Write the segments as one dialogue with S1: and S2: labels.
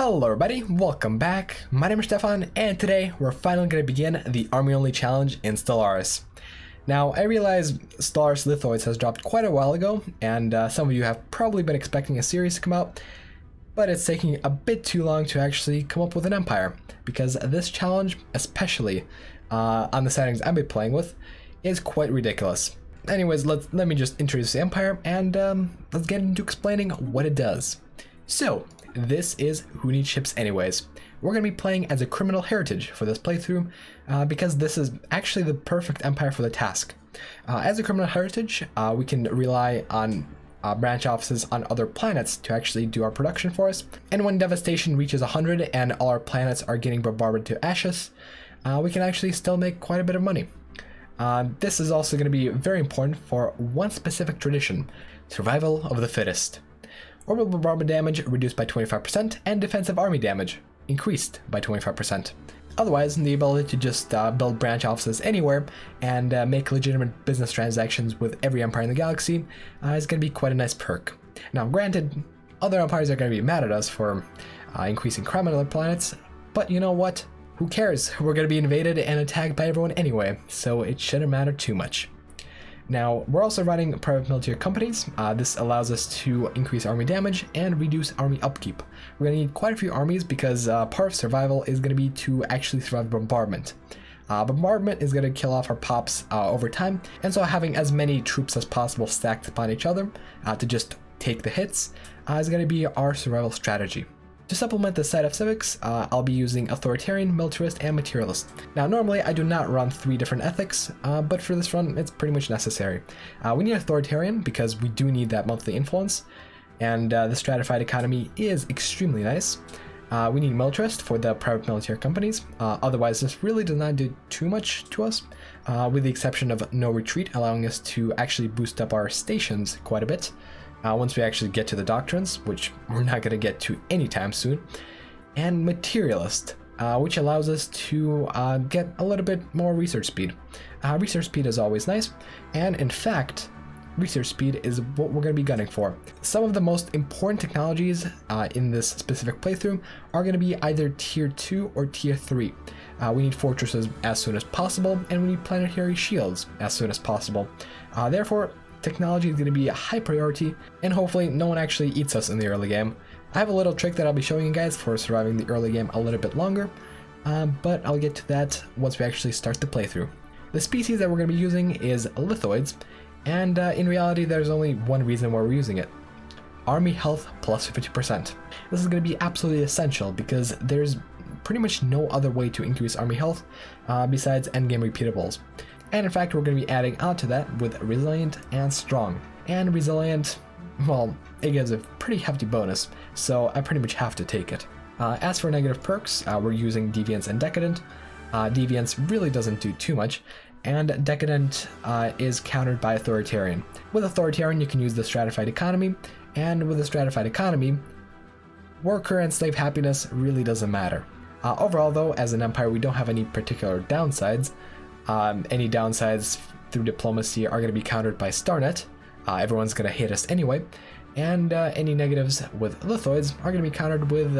S1: Hello everybody, welcome back. My name is Stefan, and today we're finally going to begin the Army Only Challenge in Stellaris. Now, I realize Stellaris Lithoids has dropped quite a while ago, and some of you have probably been expecting a series to come out, but it's taking a bit too long to actually come up with an empire, because this challenge, especially on the settings I've been playing with, is quite ridiculous. Anyways, let me just introduce the empire, and let's get into explaining what it does. So, this is Who Needs Ships Anyways. We're going to be playing as a criminal heritage for this playthrough because this is actually the perfect empire for the task. As a criminal heritage, we can rely on branch offices on other planets to actually do our production for us. And when devastation reaches 100 and all our planets are getting bombarded to ashes, we can actually still make quite a bit of money. This is also going to be very important for one specific tradition, survival of the fittest. Orbital bombardment damage reduced by 25% and defensive army damage increased by 25%. Otherwise, the ability to just build branch offices anywhere and make legitimate business transactions with every empire in the galaxy is going to be quite a nice perk. Now, granted, other empires are going to be mad at us for increasing crime on other planets, but you know what? Who cares? We're going to be invaded and attacked by everyone anyway, so it shouldn't matter too much. Now, we're also running private military companies. This allows us to increase army damage and reduce army upkeep. We're going to need quite a few armies because part of survival is going to be to actually survive bombardment. Bombardment is going to kill off our pops over time, and so having as many troops as possible stacked upon each other to just take the hits is going to be our survival strategy. To supplement the side of civics, I'll be using authoritarian, militarist, and materialist. Now, normally I do not run 3 different ethics, but for this run it's pretty much necessary. We need authoritarian because we do need that monthly influence, and the stratified economy is extremely nice. We need militarist for the private military companies, otherwise this really does not do too much to us, with the exception of no retreat, allowing us to actually boost up our stations quite a bit. Once we actually get to the doctrines, which we're not going to get to anytime soon, and materialist, which allows us to get a little bit more research speed. Research speed is always nice, and in fact, research speed is what we're going to be gunning for. Some of the most important technologies in this specific playthrough are going to be either tier 2 or tier 3. We need fortresses as soon as possible, and we need planetary shields as soon as possible. Therefore, technology is going to be a high priority, and hopefully no one actually eats us in the early game. I have a little trick that I'll be showing you guys for surviving the early game a little bit longer, but I'll get to that once we actually start the playthrough. The species that we're going to be using is Lithoids, and in reality there's only one reason why we're using it. Army health plus 50%. This is going to be absolutely essential because there's pretty much no other way to increase army health besides endgame repeatables. And in fact, we're going to be adding on to that with Resilient and Strong. And Resilient, well, it gives a pretty hefty bonus, so I pretty much have to take it. As for negative perks, we're using Deviance and Decadent. Deviance really doesn't do too much, and Decadent is countered by Authoritarian. With Authoritarian, you can use the Stratified Economy, and with the Stratified Economy, worker and slave happiness really doesn't matter. Overall, though, as an empire, we don't have any particular downsides. Any downsides through diplomacy are going to be countered by Starnet. Everyone's going to hate us anyway. And any negatives with Lithoids are going to be countered with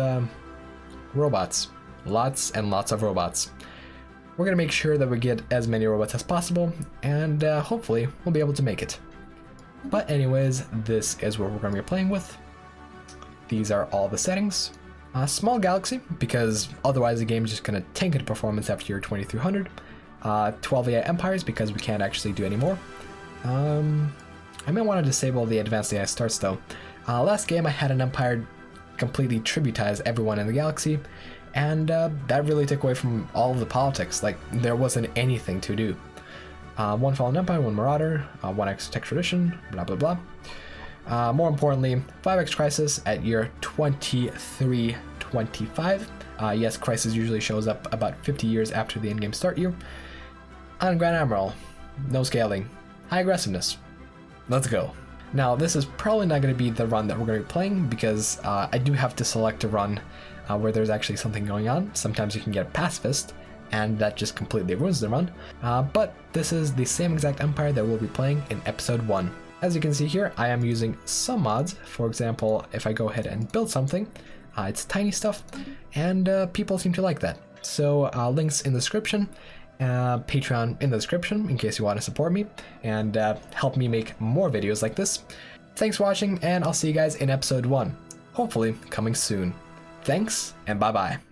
S1: robots. Lots and lots of robots. We're going to make sure that we get as many robots as possible, and hopefully we'll be able to make it. But anyways, this is what we're going to be playing with. These are all the settings. Small galaxy, because otherwise the game is just going to tank in performance after year 2300. 12 AI empires because we can't actually do any more. I may want to disable the advanced AI starts though. Last game I had an empire completely tributize everyone in the galaxy, and that really took away from all of the politics. Like, there wasn't anything to do. 1 fallen empire, 1 marauder, 1 X tech tradition, blah blah blah. More importantly, 5x crisis at year 2325. Yes, crisis usually shows up about 50 years after the endgame start year. On Grand Admiral, no scaling, high aggressiveness. Let's go. Now, this is probably not going to be the run that we're going to be playing because I do have to select a run where there's actually something going on. Sometimes you can get a pacifist, and that just completely ruins the run. But this is the same exact empire that we'll be playing in episode 1. As you can see here, I am using some mods. For example, if I go ahead and build something, It's tiny stuff, and people seem to like that. So links in the description, Patreon in the description in case you want to support me and help me make more videos like this. Thanks for watching, and I'll see you guys in episode 1, hopefully coming soon. Thanks, and bye-bye.